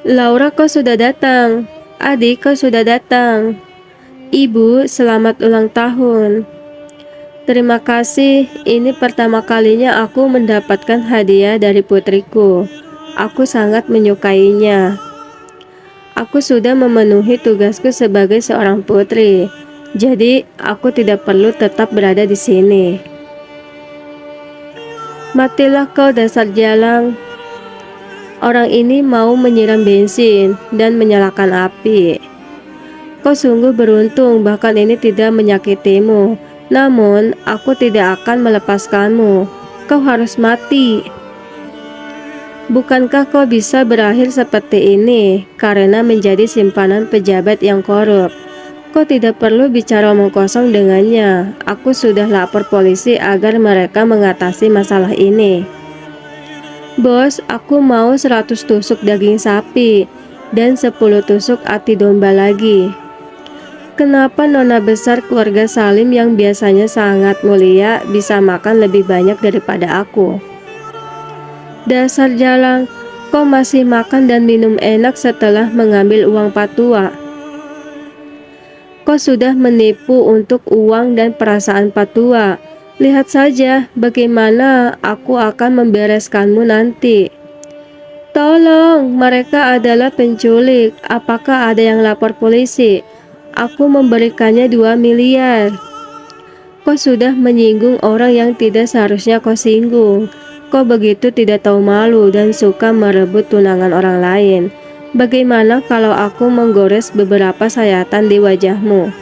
Laura, kau sudah datang. Adik, kau sudah datang. Ibu, selamat ulang tahun. Terima kasih, ini pertama kalinya aku mendapatkan hadiah dari putriku. Aku sangat menyukainya. Aku sudah memenuhi tugasku sebagai seorang putri, jadi aku tidak perlu tetap berada di sini. Matilah kau, dasar jalang. Orang ini mau menyiram bensin dan menyalakan api. Kau sungguh beruntung, bahkan ini tidak menyakitimu. Namun, aku tidak akan melepaskanmu. Kau harus mati. Bukankah kau bisa berakhir seperti ini karena menjadi simpanan pejabat yang korup? Kau tidak perlu bicara omong kosong dengannya. Aku sudah lapor polisi agar mereka mengatasi masalah ini. Bos, aku mau 100 tusuk daging sapi dan 10 tusuk ati domba lagi. Kenapa nona besar keluarga Salim yang biasanya sangat mulia bisa makan lebih banyak daripada aku? Dasar jalang, kau masih makan dan minum enak setelah mengambil uang patua. Kau sudah menipu untuk uang dan perasaan patua. Lihat saja bagaimana aku akan membereskanmu nanti. Tolong, mereka adalah penculik. Apakah ada yang lapor polisi? Aku memberikannya 2 miliar. Kau sudah menyinggung orang yang tidak seharusnya kau singgung. Kau begitu tidak tahu malu dan suka merebut tunangan orang lain. Bagaimana kalau aku menggores beberapa sayatan di wajahmu?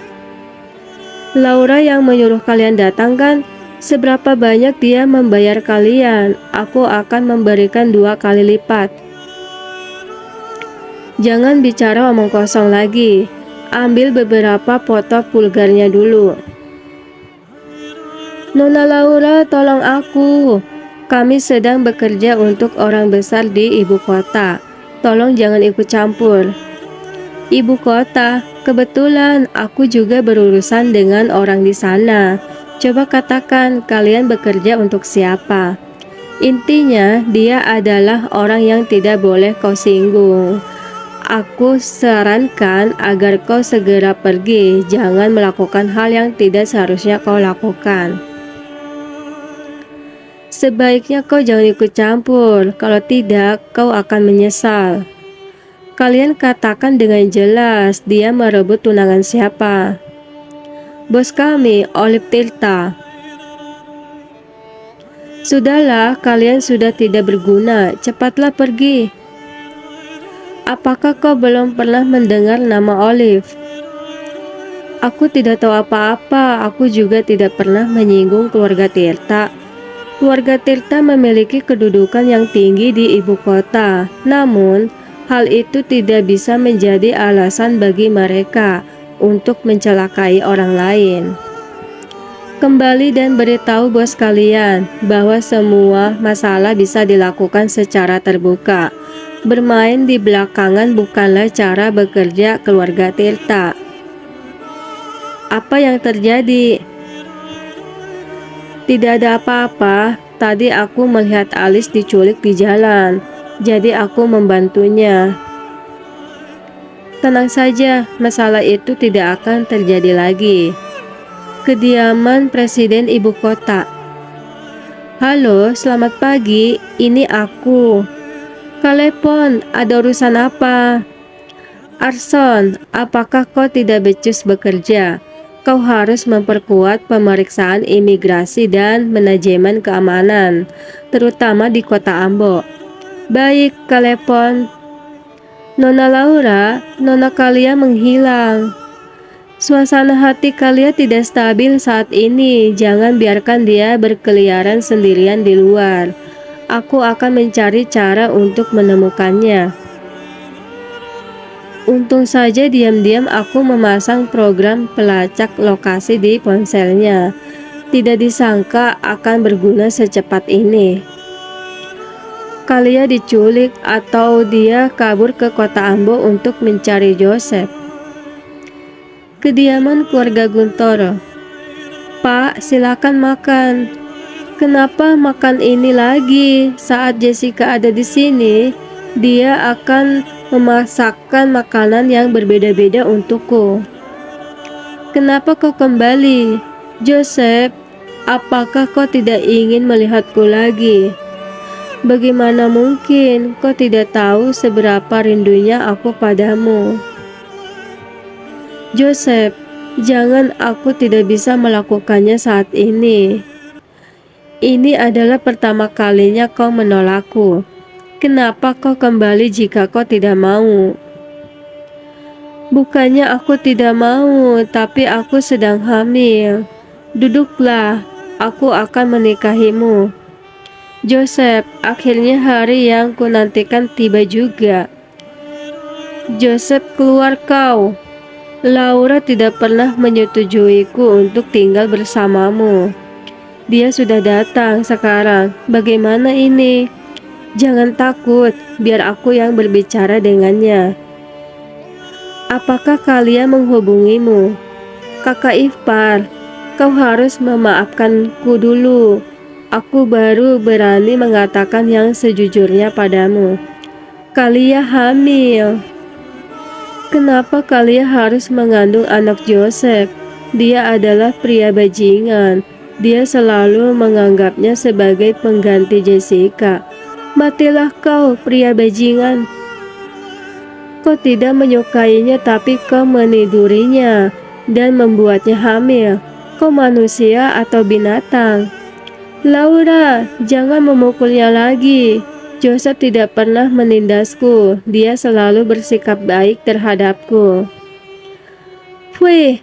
Laura yang menyuruh kalian datang kan? Seberapa banyak dia membayar kalian? Aku akan memberikan 2 kali lipat. Jangan bicara omong kosong lagi. Ambil beberapa foto vulgarnya dulu. Nona Laura, tolong aku. Kami sedang bekerja untuk orang besar di ibu kota. Tolong jangan ikut campur. Ibu kota, kebetulan aku juga berurusan dengan orang di sana. Coba katakan kalian bekerja untuk siapa? Intinya, dia adalah orang yang tidak boleh kau singgung. Aku sarankan agar kau segera pergi, jangan melakukan hal yang tidak seharusnya kau lakukan. Sebaiknya kau jangan ikut campur, kalau tidak kau akan menyesal. Kalian katakan dengan jelas dia merebut tunangan siapa. Bos kami, Olive Tirta. Sudahlah, kalian sudah tidak berguna, cepatlah pergi. Apakah kau belum pernah mendengar nama Olive? Aku tidak tahu apa-apa, aku juga tidak pernah menyinggung keluarga Tirta. Keluarga Tirta memiliki kedudukan yang tinggi di ibu kota, namun hal itu tidak bisa menjadi alasan bagi mereka untuk mencelakai orang lain. Kembali dan beritahu bos kalian bahwa semua masalah bisa dilakukan secara terbuka. Bermain di belakangan bukanlah cara bekerja keluarga Tirta. Apa yang terjadi? Tidak ada apa-apa. Tadi aku melihat Alice diculik di jalan, jadi aku membantunya. Tenang saja, masalah itu tidak akan terjadi lagi. Kediaman Presiden Ibu Kota. Halo, selamat pagi. Ini aku. Kalepon, ada urusan apa? Arson, apakah kau tidak becus bekerja? Kau harus memperkuat pemeriksaan imigrasi dan manajemen keamanan, terutama di kota Ambo. Baik, Kalepon. Nona Laura, nona kalian menghilang. Suasana hati kalian tidak stabil saat ini. Jangan biarkan dia berkeliaran sendirian di luar. Aku akan mencari cara untuk menemukannya. Untung saja diam-diam aku memasang program pelacak lokasi di ponselnya. Tidak disangka akan berguna secepat ini. Kalian diculik atau dia kabur ke kota Ambo untuk mencari Joseph. Kediaman keluarga Guntoro. Pak, silakan makan. Kenapa makan ini lagi? Saat Jessica ada di sini, dia akan memasakkan makanan yang berbeda-beda untukku. Kenapa kau kembali, Joseph? Apakah kau tidak ingin melihatku lagi? Bagaimana mungkin kau tidak tahu seberapa rindunya aku padamu? Joseph, jangan, aku tidak bisa melakukannya saat ini. Ini adalah pertama kalinya kau menolakku. Kenapa kau kembali jika kau tidak mau? Bukannya aku tidak mau, tapi aku sedang hamil. Duduklah, aku akan menikahimu. Joseph, akhirnya hari yang kunantikan tiba juga. Joseph, keluar kau. Laura tidak pernah menyetujuiku untuk tinggal bersamamu. Dia sudah datang sekarang. Bagaimana ini? Jangan takut, biar aku yang berbicara dengannya. Apakah kalian menghubungimu? Kakak Ipar, kau harus memaafkanku dulu. Aku baru berani mengatakan yang sejujurnya padamu. Kalian hamil. Kenapa kalian harus mengandung anak Joseph? Dia adalah pria bajingan. Dia selalu menganggapnya sebagai pengganti Jessica. Matilah kau, pria bajingan. Kau tidak menyukainya, tapi kau menidurinya dan membuatnya hamil. Kau manusia atau binatang? Laura, jangan memukulnya lagi. Joseph tidak pernah menindasku. Dia selalu bersikap baik terhadapku. Wih,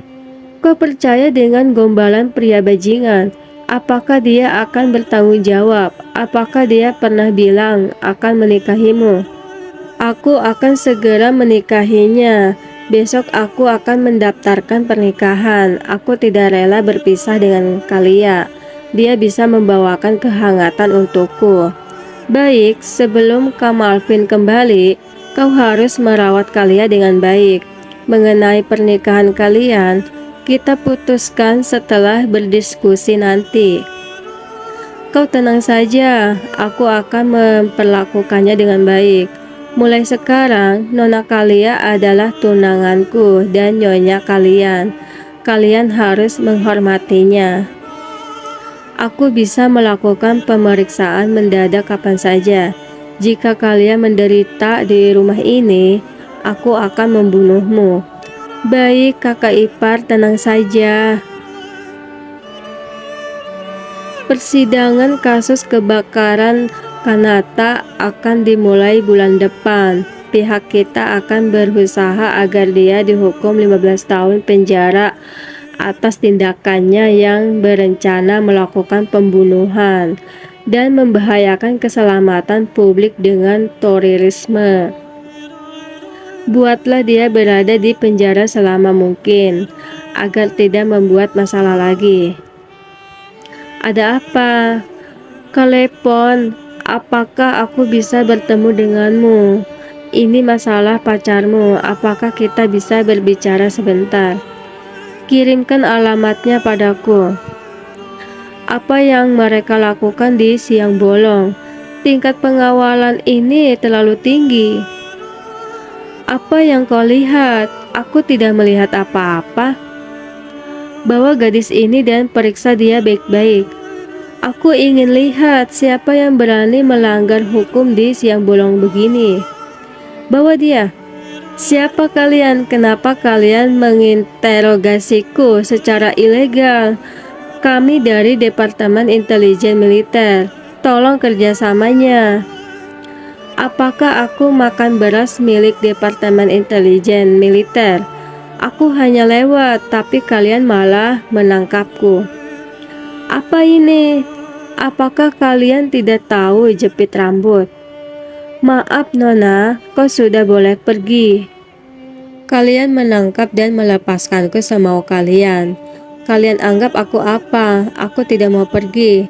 kau percaya dengan gombalan pria bajingan? Apakah dia akan bertanggung jawab? Apakah dia pernah bilang akan menikahimu? Aku akan segera menikahinya. Besok aku akan mendaftarkan pernikahan. Aku tidak rela berpisah dengan kalian. Dia bisa membawakan kehangatan untukku. Baik, sebelum Kamalvin kembali, kau harus merawat kalian dengan baik. Mengenai pernikahan kalian, kita putuskan setelah berdiskusi nanti. Kau tenang saja, aku akan memperlakukannya dengan baik. Mulai sekarang, nona kalian adalah tunanganku dan nyonya kalian. Kalian harus menghormatinya. Aku bisa melakukan pemeriksaan mendadak kapan saja. Jika kalian menderita di rumah ini, aku akan membunuhmu. Baik, kakak ipar, tenang saja. Persidangan kasus kebakaran Kanata akan dimulai bulan depan. Pihak kita akan berusaha agar dia dihukum 15 tahun penjara atas tindakannya yang berencana melakukan pembunuhan dan membahayakan keselamatan publik dengan terorisme. Buatlah dia berada di penjara selama mungkin agar tidak membuat masalah lagi. Ada apa? Kalepon, apakah aku bisa bertemu denganmu? Ini masalah pacarmu. Apakah kita bisa berbicara sebentar? Kirimkan alamatnya padaku. Apa yang mereka lakukan di siang bolong? Tingkat pengawalan ini terlalu tinggi. Apa yang kau lihat? Aku tidak melihat apa-apa. Bawa gadis ini dan periksa dia baik-baik. Aku ingin lihat siapa yang berani melanggar hukum di siang bolong begini. Bawa dia. Siapa kalian? Kenapa kalian menginterogasiku secara ilegal? Kami dari Departemen Intelijen Militer. Tolong kerjasamanya. Apakah aku makan beras milik Departemen Intelijen Militer? Aku hanya lewat, tapi kalian malah menangkapku. Apa ini? Apakah kalian tidak tahu jepit rambut? Maaf nona, kau sudah boleh pergi. Kalian menangkap dan melepaskanku semau kalian. Kalian anggap aku apa? Aku tidak mau pergi.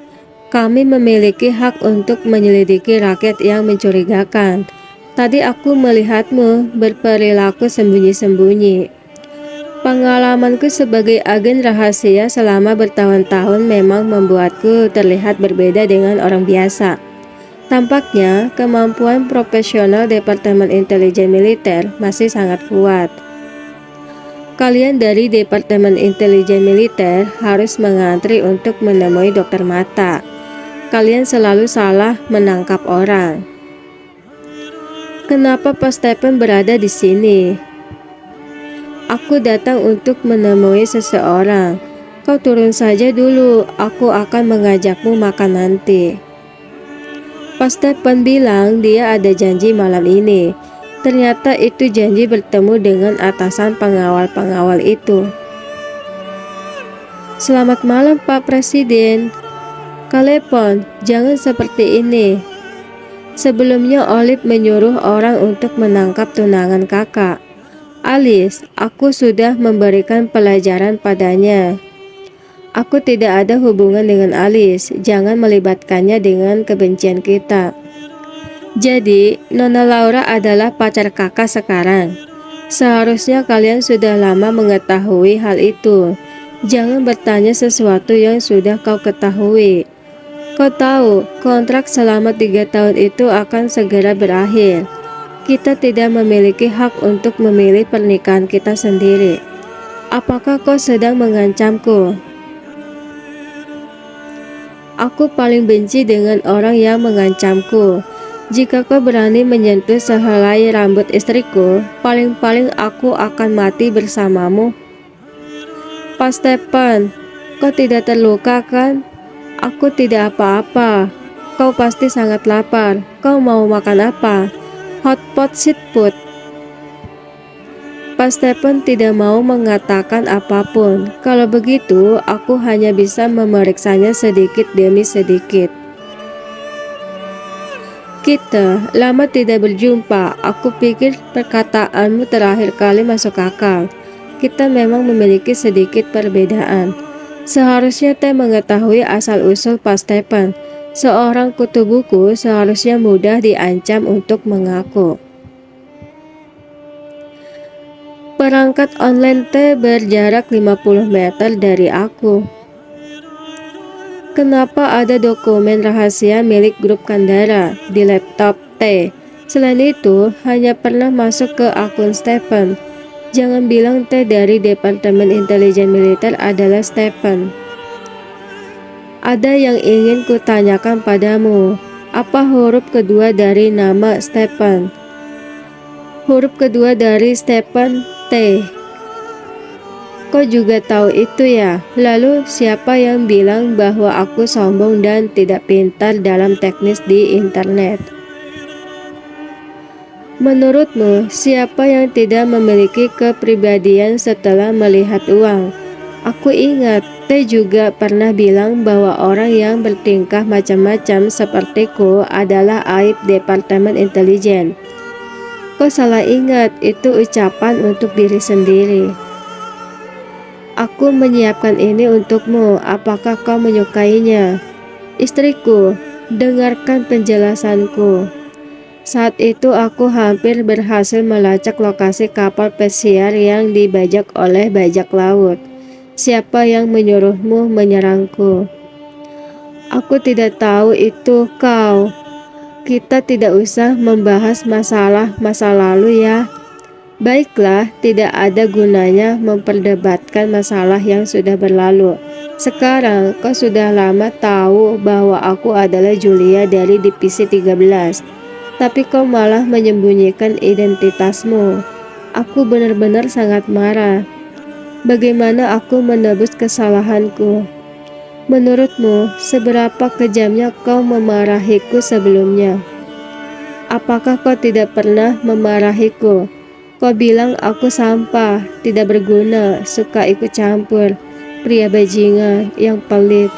Kami memiliki hak untuk menyelidiki rakyat yang mencurigakan. Tadi aku melihatmu berperilaku sembunyi-sembunyi. Pengalamanku sebagai agen rahasia selama bertahun-tahun memang membuatku terlihat berbeda dengan orang biasa. Tampaknya kemampuan profesional Departemen Intelijen Militer masih sangat kuat. Kalian dari Departemen Intelijen Militer harus mengantri untuk menemui dokter mata. Kalian selalu salah menangkap orang. Kenapa Pak Stephen berada di sini? Aku datang untuk menemui seseorang. Kau turun saja dulu, aku akan mengajakmu makan nanti. Pak Stephen bilang dia ada janji malam ini. Ternyata itu janji bertemu dengan atasan pengawal-pengawal itu. Selamat malam Pak Presiden. Kalepon, jangan seperti ini. Sebelumnya Olive menyuruh orang untuk menangkap tunangan kakak. Alice, aku sudah memberikan pelajaran padanya. Aku tidak ada hubungan dengan Alice, jangan melibatkannya dengan kebencian kita. Jadi, Nona Laura adalah pacar kakak sekarang. Seharusnya kalian sudah lama mengetahui hal itu. Jangan bertanya sesuatu yang sudah kau ketahui. Kau tahu, kontrak selama 3 tahun itu akan segera berakhir. Kita tidak memiliki hak untuk memilih pernikahan kita sendiri. Apakah kau sedang mengancamku? Aku paling benci dengan orang yang mengancamku. Jika kau berani menyentuh sehelai rambut istriku, paling-paling aku akan mati bersamamu. Pak Stephen, kau tidak terluka kan? Aku tidak apa-apa. Kau pasti sangat lapar. Kau mau makan apa? Hotpot seafood. Pak Stephen tidak mau mengatakan apapun. Kalau begitu, aku hanya bisa memeriksanya sedikit demi sedikit. Kita lama tidak berjumpa. Aku pikir perkataanmu terakhir kali masuk akal. Kita memang memiliki sedikit perbedaan. Seharusnya Teh mengetahui asal-usul Pak Stephen. Seorang kutu buku seharusnya mudah diancam untuk mengaku. Perangkat online Teh berjarak 50 meter dari aku. Kenapa ada dokumen rahasia milik grup Kandara di laptop T? Selain itu, hanya pernah masuk ke akun Stephen. Jangan bilang T dari Departemen Intelijen Militer adalah Stephen. Ada yang ingin kutanyakan padamu. Apa huruf kedua dari nama Stephen? Huruf kedua dari Stephen T. Kau juga tahu itu ya? Lalu siapa yang bilang bahwa aku sombong dan tidak pintar dalam teknis di internet? Menurutmu, siapa yang tidak memiliki kepribadian setelah melihat uang? Aku ingat, T juga pernah bilang bahwa orang yang bertingkah macam-macam sepertiku adalah aib Departemen Intelijen. Kau salah ingat, itu ucapan untuk diri sendiri. Aku menyiapkan ini untukmu, apakah kau menyukainya? Istriku, dengarkan penjelasanku. Saat itu aku hampir berhasil melacak lokasi kapal pesiar yang dibajak oleh bajak laut. Siapa yang menyuruhmu menyerangku? Aku tidak tahu itu kau. Kita tidak usah membahas masalah-masa lalu ya. Baiklah, tidak ada gunanya memperdebatkan masalah yang sudah berlalu. Sekarang kau sudah lama tahu bahwa aku adalah Julia dari Divisi 13. Tapi kau malah menyembunyikan identitasmu. Aku benar-benar sangat marah. Bagaimana aku menebus kesalahanku? Menurutmu, seberapa kejamnya kau memarahiku sebelumnya? Apakah kau tidak pernah memarahiku? Kau bilang aku sampah, tidak berguna, suka ikut campur, pria bajingan yang pelit.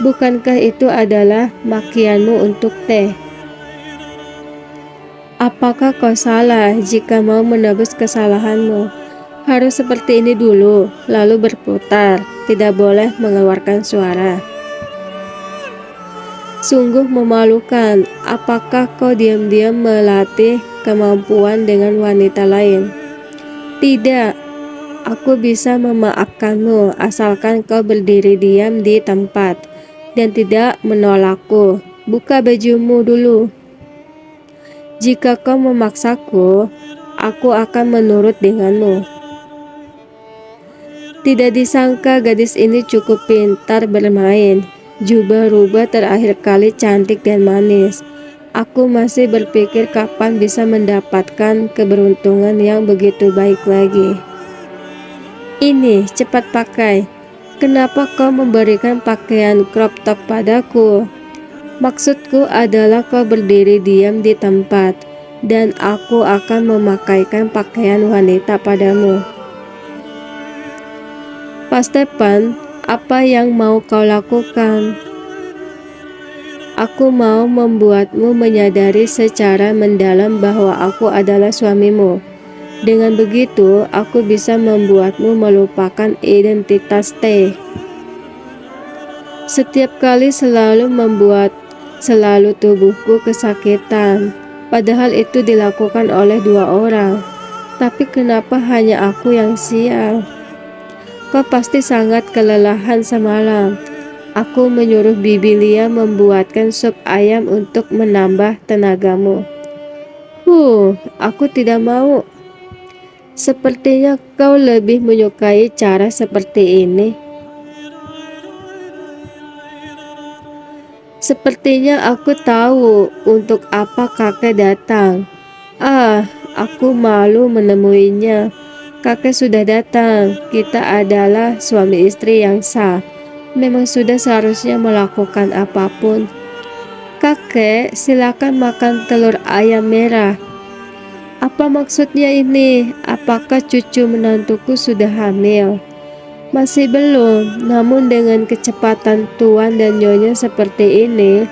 Bukankah itu adalah makianmu untuk Teh? Apakah kau salah jika mau menebus kesalahanmu? Harus seperti ini dulu, lalu berputar, tidak boleh mengeluarkan suara. Sungguh memalukan. Apakah kau diam-diam melatih kemampuan dengan wanita lain? Tidak, aku bisa memaafkanmu asalkan kau berdiri diam di tempat dan tidak menolakku. Buka bajumu dulu. Jika kau memaksaku, aku akan menurut denganmu. Tidak disangka gadis ini cukup pintar bermain. Jubah rubah terakhir kali cantik dan manis. Aku masih berpikir kapan bisa mendapatkan keberuntungan yang begitu baik lagi. Ini, cepat pakai. Kenapa kau memberikan pakaian crop top padaku? Maksudku adalah kau berdiri diam di tempat, dan aku akan memakaikan pakaian wanita padamu. Pak Stepan, apa yang mau kau lakukan? Aku mau membuatmu menyadari secara mendalam bahwa aku adalah suamimu. Dengan begitu, aku bisa membuatmu melupakan identitas T. Setiap kali selalu tubuhku kesakitan. Padahal itu dilakukan oleh 2 orang. Tapi kenapa hanya aku yang sial? Kau pasti sangat kelelahan semalam. Aku menyuruh Bibi Lia membuatkan sup ayam untuk menambah tenagamu. Aku tidak mau. Sepertinya kau lebih menyukai cara seperti ini. Sepertinya aku tahu untuk apa kakek datang. Aku malu menemuinya. Kakek sudah datang. Kita adalah suami istri yang sah. Memang sudah seharusnya melakukan apapun. Kakek, silakan makan telur ayam merah. Apa maksudnya ini? Apakah cucu menantuku sudah hamil? Masih belum, namun dengan kecepatan tuan dan nyonya seperti ini,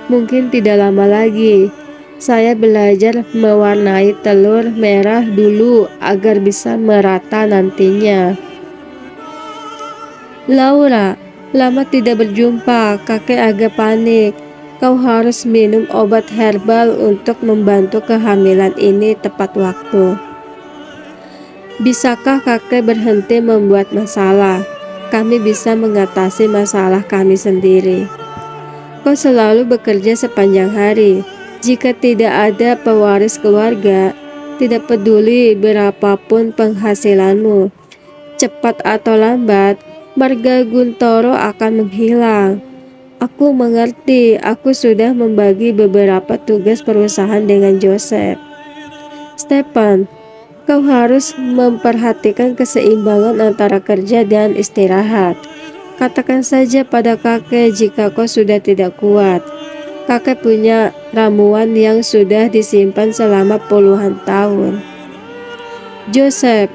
mungkin tidak lama lagi. Saya belajar mewarnai telur merah dulu agar bisa merata nantinya. Laura, lama tidak berjumpa, kakek agak panik. Kau harus minum obat herbal untuk membantu kehamilan ini tepat waktu. Bisakah kakek berhenti membuat masalah? Kami bisa mengatasi masalah kami sendiri. Kau selalu bekerja sepanjang hari. Jika tidak ada pewaris keluarga, tidak peduli berapapun penghasilanmu, cepat atau lambat, marga Guntoro akan menghilang. Aku mengerti, aku sudah membagi beberapa tugas perusahaan dengan Joseph. Stephen, kau harus memperhatikan keseimbangan antara kerja dan istirahat. Katakan saja pada kakek jika kau sudah tidak kuat. Kakek punya ramuan yang sudah disimpan selama puluhan tahun. Joseph,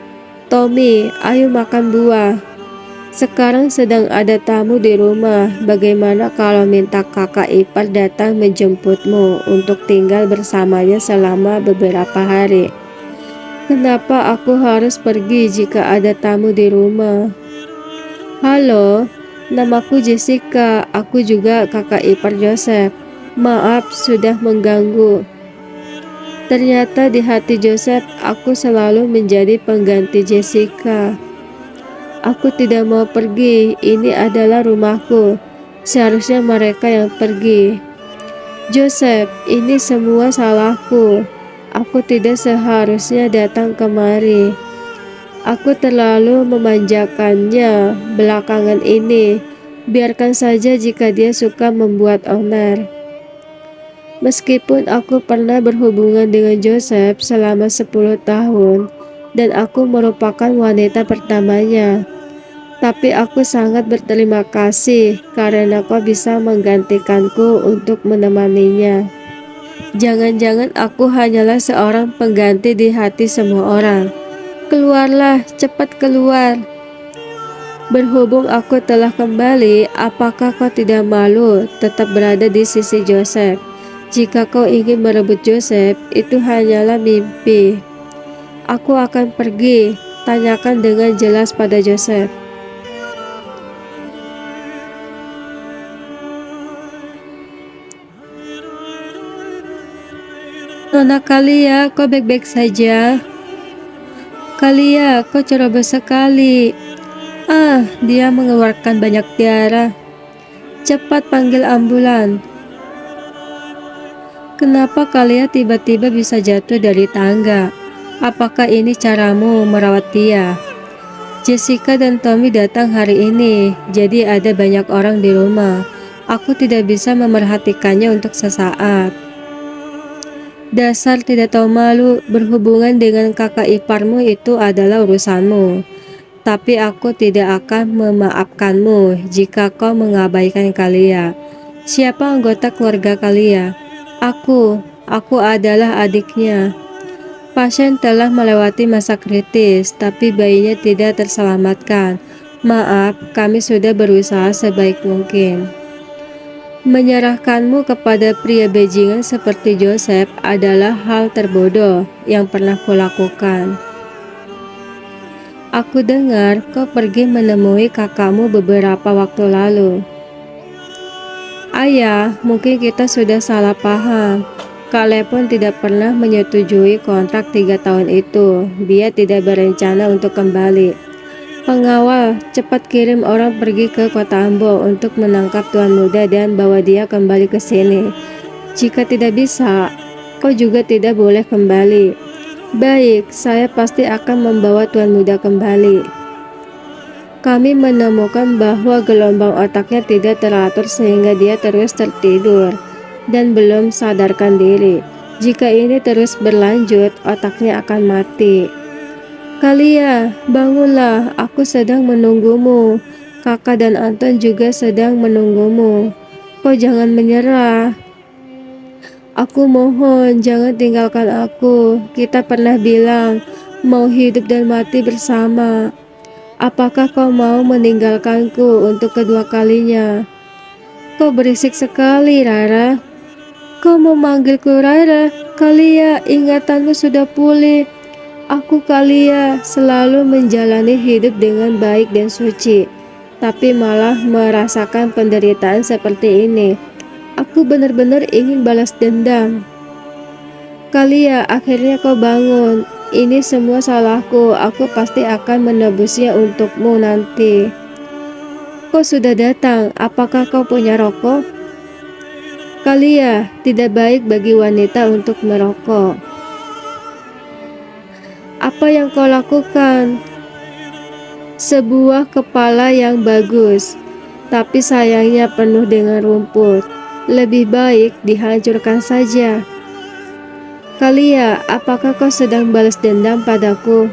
Tommy, ayo makan buah. Sekarang sedang ada tamu di rumah. Bagaimana kalau minta kakak ipar datang menjemputmu untuk tinggal bersamanya selama beberapa hari? Kenapa aku harus pergi jika ada tamu di rumah? Halo, namaku Jessica. Aku juga kakak ipar Joseph. Maaf sudah mengganggu. Ternyata di hati Joseph, aku selalu menjadi pengganti Jessica. Aku tidak mau pergi, ini adalah rumahku. Seharusnya mereka yang pergi. Joseph, ini semua salahku. Aku tidak seharusnya datang kemari. Aku terlalu memanjakannya belakangan ini. Biarkan saja jika dia suka membuat onar. Meskipun aku pernah berhubungan dengan Joseph selama 10 tahun dan aku merupakan wanita pertamanya, tapi aku sangat berterima kasih karena kau bisa menggantikanku untuk menemaninya. Jangan-jangan aku hanyalah seorang pengganti di hati semua orang. Keluarlah, cepat keluar. Berhubung aku telah kembali, apakah kau tidak malu tetap berada di sisi Joseph? Jika kau ingin merebut Joseph, itu hanyalah mimpi. Aku akan pergi, tanyakan dengan jelas pada Joseph. Nona Kalia, kau baik-baik saja? Kalia, kau ceroboh sekali. Dia mengeluarkan banyak darah. Cepat panggil ambulan. Kenapa kalian tiba-tiba bisa jatuh dari tangga? Apakah ini caramu merawat dia? Jessica dan Tommy datang hari ini, jadi ada banyak orang di rumah. Aku tidak bisa memerhatikannya untuk sesaat. Dasar tidak tahu malu, berhubungan dengan kakak iparmu itu adalah urusanmu. Tapi aku tidak akan memaafkanmu jika kau mengabaikan Kalia. Siapa anggota keluarga Kalia? Aku adalah adiknya. Pasien telah melewati masa kritis, tapi bayinya tidak terselamatkan. Maaf, kami sudah berusaha sebaik mungkin. Menyerahkanmu kepada pria bajingan seperti Joseph adalah hal terbodoh yang pernah kulakukan. Aku dengar kau pergi menemui kakakmu beberapa waktu lalu. Ayah, mungkin kita sudah salah paham. Kak Lepon tidak pernah menyetujui kontrak 3 tahun itu. Dia tidak berencana untuk kembali. Pengawal, cepat kirim orang pergi ke kota Ambo untuk menangkap tuan muda dan bawa dia kembali ke sini. Jika tidak bisa, kau juga tidak boleh kembali. Baik, saya pasti akan membawa tuan muda kembali. Kami menemukan bahwa gelombang otaknya tidak teratur sehingga dia terus tertidur dan belum sadarkan diri. Jika ini terus berlanjut, otaknya akan mati. Kalia, bangunlah, aku sedang menunggumu. Kakak dan Anton juga sedang menunggumu. Kau jangan menyerah. Aku mohon, jangan tinggalkan aku. Kita pernah bilang, mau hidup dan mati bersama. Apakah kau mau meninggalkanku untuk kedua kalinya? Kau berisik sekali, Rara. Kau memanggilku Rara? Kalia, ingatanmu sudah pulih. Aku Kalia, selalu menjalani hidup dengan baik dan suci, tapi malah merasakan penderitaan seperti ini. Aku benar-benar ingin balas dendam. Kalia, akhirnya kau bangun. Ini semua salahku, aku pasti akan menebusnya untukmu nanti. Kau sudah datang, apakah kau punya rokok? Kalia, tidak baik bagi wanita untuk merokok. Apa yang kau lakukan? Sebuah kepala yang bagus, tapi sayangnya penuh dengan rumput. Lebih baik dihancurkan saja. Kalia, apakah kau sedang balas dendam padaku?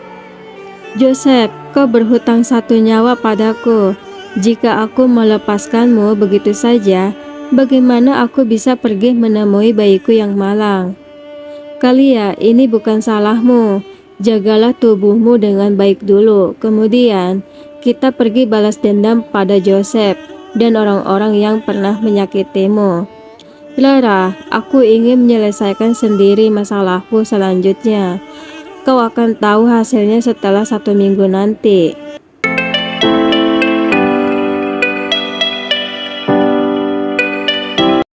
Joseph, kau berhutang 1 nyawa padaku. Jika aku melepaskanmu begitu saja, bagaimana aku bisa pergi menemui bayiku yang malang? Kalia, ini bukan salahmu. Jagalah tubuhmu dengan baik dulu. Kemudian, kita pergi balas dendam pada Joseph dan orang-orang yang pernah menyakitimu. Lara, aku ingin menyelesaikan sendiri masalahku selanjutnya. Kau akan tahu hasilnya setelah 1 minggu nanti.